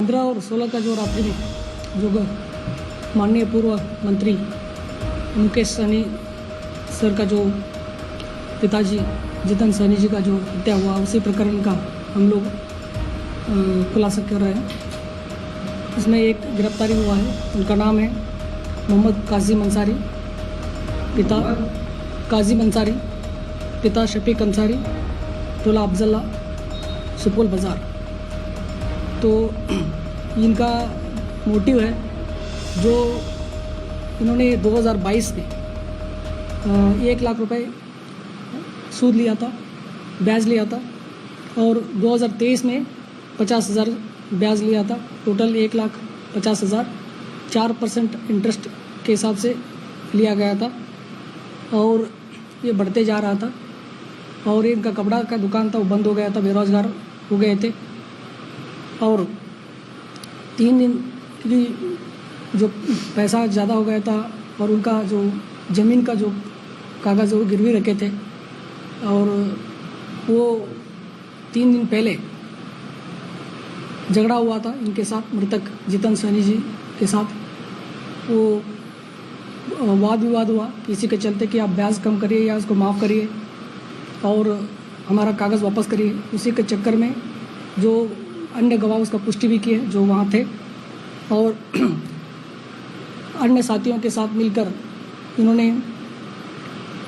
15 और 16 का जो रात्रि में जो माननीय पूर्व मंत्री मुकेश सहनी सर का जो पिताजी जितेंद्र सहनी जी का जो हत्या हुआ, उसी प्रकरण का हम लोग खुलासा कर रहे हैं। इसमें एक गिरफ्तारी हुआ है, उनका नाम है मोहम्मद काजिम अंसारी, पिता काजिम अंसारी, पिता शफीक अंसारी, टोला अफजल्ला, सुपौल बाज़ार। तो इनका मोटिव है जो इन्होंने 2022 में 1 लाख रुपए सूद लिया था, ब्याज लिया था, और 2023 में 50,000 ब्याज लिया था। टोटल 1,50,000 4% इंटरेस्ट के हिसाब से लिया गया था और ये बढ़ते जा रहा था। और इनका कपड़ा का दुकान था, वो बंद हो गया था, बेरोजगार हो गए थे। और 3 दिन की जो पैसा ज़्यादा हो गया था और उनका जो ज़मीन का जो कागज़ वो गिरवी रखे थे, और वो 3 दिन पहले झगड़ा हुआ था इनके साथ, मृतक जितेंद्र सहनी जी के साथ। वो वाद विवाद हुआ किसी के चलते कि आप ब्याज कम करिए या उसको माफ़ करिए और हमारा कागज़ वापस करिए। उसी के चक्कर में जो अन्य गवाह उसका पुष्टि भी किए जो वहाँ थे, और अन्य साथियों के साथ मिलकर इन्होंने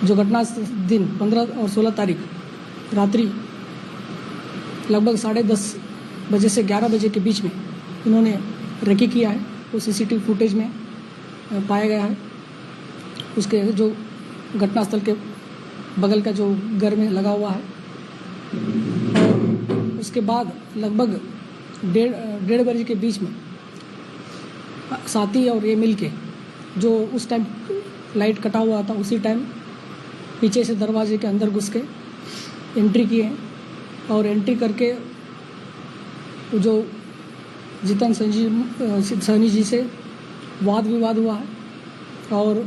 जो घटना दिन 15 और 16 तारीख रात्रि लगभग 10:30 बजे से 11 बजे के बीच में इन्होंने रेकी किया है। वो सीसीटीवी फुटेज में पाया गया है। उसके जो घटनास्थल के बगल का जो घर में लगा हुआ है, और उसके बाद लगभग 1:30 बजे के बीच में साथी और ये मिल के जो उस टाइम लाइट कटा हुआ था, उसी टाइम पीछे से दरवाजे के अंदर घुस के एंट्री किए, और एंट्री करके जो जितेंद्र सहनी जी से वाद विवाद हुआ है, और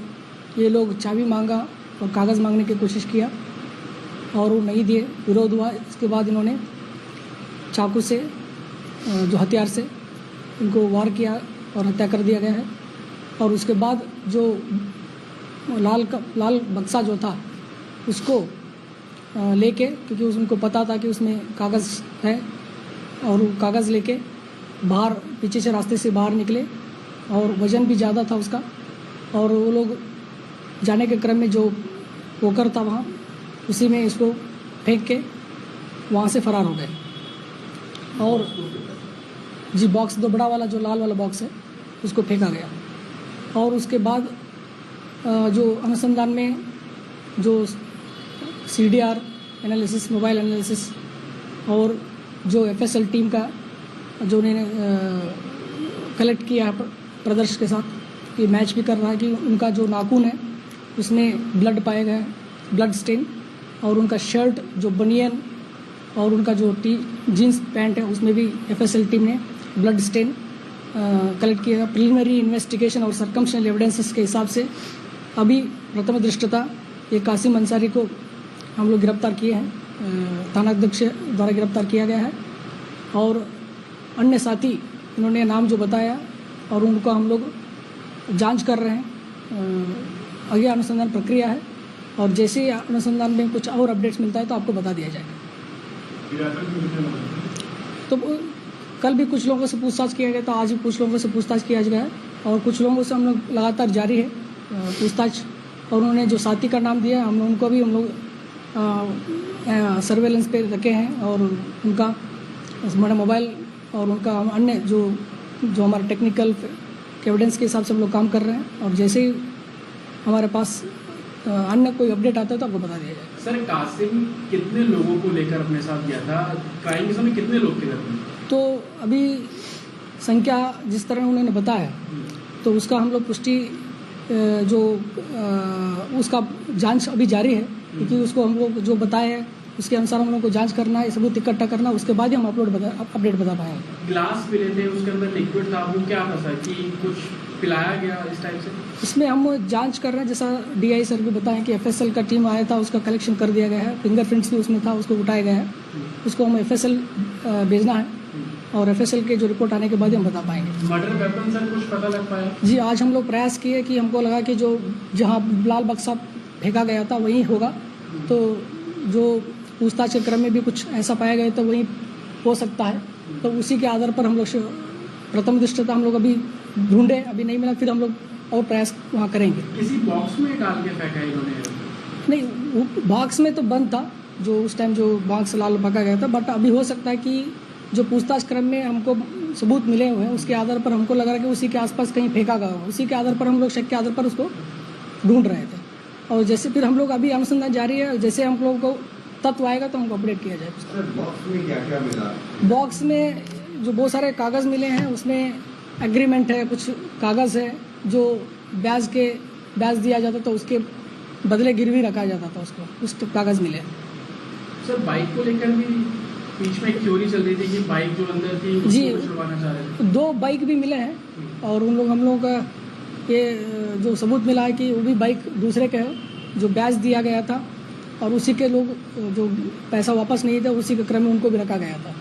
ये लोग चाबी मांगा और कागज़ मांगने की कोशिश किया और वो नहीं दिए, विरोध हुआ। इसके बाद इन्होंने चाकू से जो हथियार से इनको वार किया और हत्या कर दिया गया है। और उसके बाद जो लाल बक्सा जो था उसको लेके, क्योंकि उनको पता था कि उसमें कागज़ है, और वो कागज़ लेके बाहर पीछे से रास्ते से बाहर निकले, और वज़न भी ज़्यादा था उसका, और वो लोग जाने के क्रम में जो पोकर था वहाँ, उसी में इसको फेंक के वहाँ से फरार हो गए। और जी बॉक्स दो बड़ा वाला जो लाल वाला बॉक्स है उसको फेंका गया। और उसके बाद जो अनुसंधान में जो CDR एनालिसिस, मोबाइल एनालिसिस, और जो FSL टीम का जो उन्होंने कलेक्ट किया है प्रदर्श के साथ, ये मैच भी कर रहा है कि उनका जो नाखून है उसमें ब्लड पाया गया है, ब्लड स्टेन, और उनका शर्ट जो बनियन और उनका जो जीन्स पैंट है उसमें भी FSL टीम ने ब्लड स्टेन कलेक्ट किया। प्रिलिमिनरी इन्वेस्टिगेशन और सर्कमस्टेंशियल एविडेंसेस के हिसाब से अभी प्रथम दृष्टता ये कासिम अंसारी को हम लोग गिरफ्तार किए हैं, थानाध्यक्ष द्वारा गिरफ्तार किया गया है। और अन्य साथी इन्होंने नाम जो बताया और उनको हम लोग जांच कर रहे हैं, आगे अनुसंधान प्रक्रिया है, और जैसे ही अनुसंधान में कुछ और अपडेट्स मिलता है तो आपको बता दिया जाएगा। तो कल भी कुछ लोगों से पूछताछ किया गया था, आज भी कुछ लोगों से पूछताछ किया गया है, और कुछ लोगों से हम लोग लगातार जारी है पूछताछ। और उन्होंने जो साथी का नाम दिया है उनको भी हम लोग सर्वेलेंस पे रखे हैं, और उनका हमारा मोबाइल और उनका अन्य जो हमारे टेक्निकल एविडेंस के हिसाब से हम लोग काम कर रहे हैं। और जैसे ही हमारे पास अन्य कोई अपडेट आता है तो आपको बता दिया जाएगा। सर, कासिम कितने लोगों को लेकर अपने साथ गया था? क्राइम के समय कितने लोग थे? तो अभी संख्या जिस तरह उन्होंने बताया तो उसका हम लोग पुष्टि जो उसका जांच अभी जारी है, क्योंकि उसको हम लोग जो बताए हैं उसके अनुसार हम लोग को जांच करना है, सबूत इकट्ठा करना, उसके बाद ही हम अपडेट बता पाएंगे। ग्लास पिले थे, उसके अंदर लिक्विड था, वो क्या था सर कि कुछ पिलाया गया इस टाइप से? इसमें हम जांच कर रहे हैं, जैसा DI सर भी बताएं कि FSL का टीम आया था, उसका कलेक्शन कर दिया गया है, फिंगरप्रिंट्स भी उसमें था, उसको उठाया गया है, उसको हम FSL भेजना है, और एफएसएल के जो रिपोर्ट आने के बाद ही हम बता पाएंगे। मर्डर वेपन सर कुछ पता लग पाया? जी, आज हम लोग प्रयास किए कि हमको लगा कि जो जहाँ लाल बक्सा फेंका गया था वहीं होगा, तो जो पूछताछ के क्रम में भी कुछ ऐसा पाया गया तो वहीं हो सकता है, तो उसी के आधार पर हम लोग प्रथम दृष्टया हम लोग अभी ढूंढे, अभी नहीं मिला, फिर हम लोग और प्रयास वहाँ करेंगे। किसी बॉक्स में डाल के फेंका इन्होंने? नहीं, वो बॉक्स में तो बंद था, जो उस टाइम जो बॉक्स लाल पका गया था, बट अभी हो सकता है कि जो पूछताछ क्रम में हमको सबूत मिले हुए हैं उसके आधार पर हमको लग रहा है कि उसी के आसपास कहीं फेंका गया हो, उसी के आधार पर हम लोग शक के आधार पर उसको ढूंढ रहे थे। और जैसे फिर हम लोग अभी अनुसंधान जारी है, जैसे हम लोगों को तत्व आएगा तो हमको अपडेट किया जाएगा। सर बॉक्स में क्या क्या मिला? बॉक्स में जो बहुत सारे कागज़ मिले हैं, उसमें एग्रीमेंट है, कुछ कागज़ है जो ब्याज दिया जाता था, उसके बदले गिरवी रखा जाता था उसको, उस कागज़ मिले। सर बाइक को लेकर भी बीच में एक थ्योरी चल रही थी कि बाइक जो अंदर थी जी, उसको छुड़वाना चाह रहे थे। 2 बाइक भी मिले हैं, और हम लोगों का ये जो सबूत मिला है कि वो भी बाइक दूसरे के है, जो ब्याज दिया गया था, और उसी के लोग जो पैसा वापस नहीं थे उसी के क्रम में उनको भी रखा गया था।